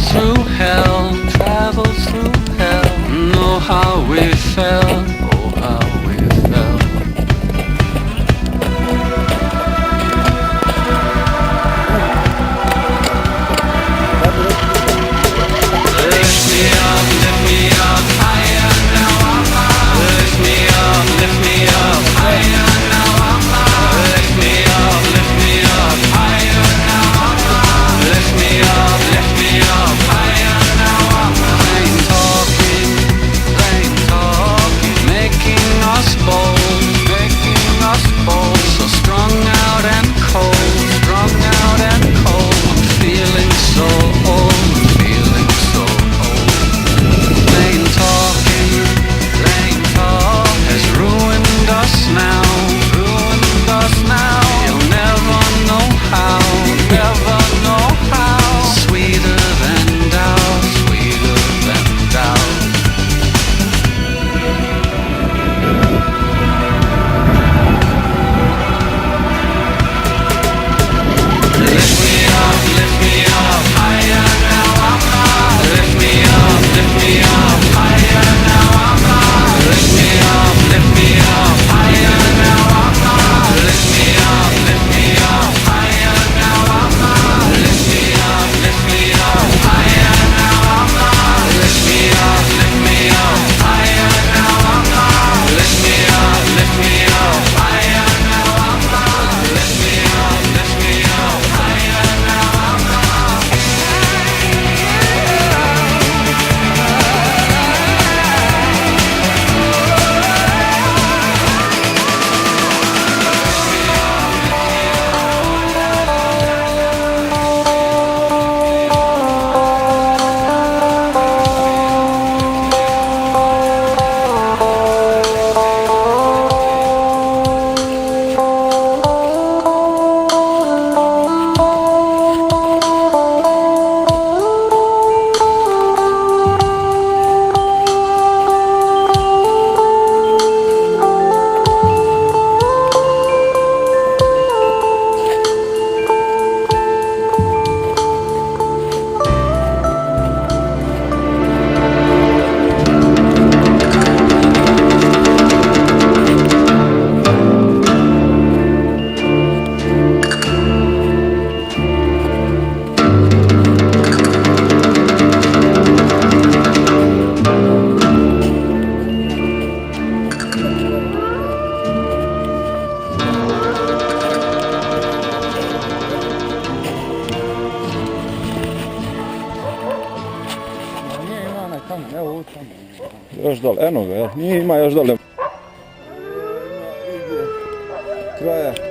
through hell, traveled through hell. Know how we fell, oh how we fell. Lift me up higher now I'm high. Lift me up higher now I'm high. Lift me up higher now I'm high. Lift me up higher now I'm high. Plain talking, making us bold, so strung out and cold, I'm feeling so old, Plain talk has ruined us now. You'll never know how. Sweeter than doubt. Lift me up higher now I'm high. Lift me up higher now I'm high. Lift me up higher now I'm high. Lift me up higher now I'm high. Lift me up higher now I'm high. Lift me up higher now I'm high. Lift me up higher now I'm high. Lift me up higher now I'm high. Još dole, eno ga, ima još dole. Kraja.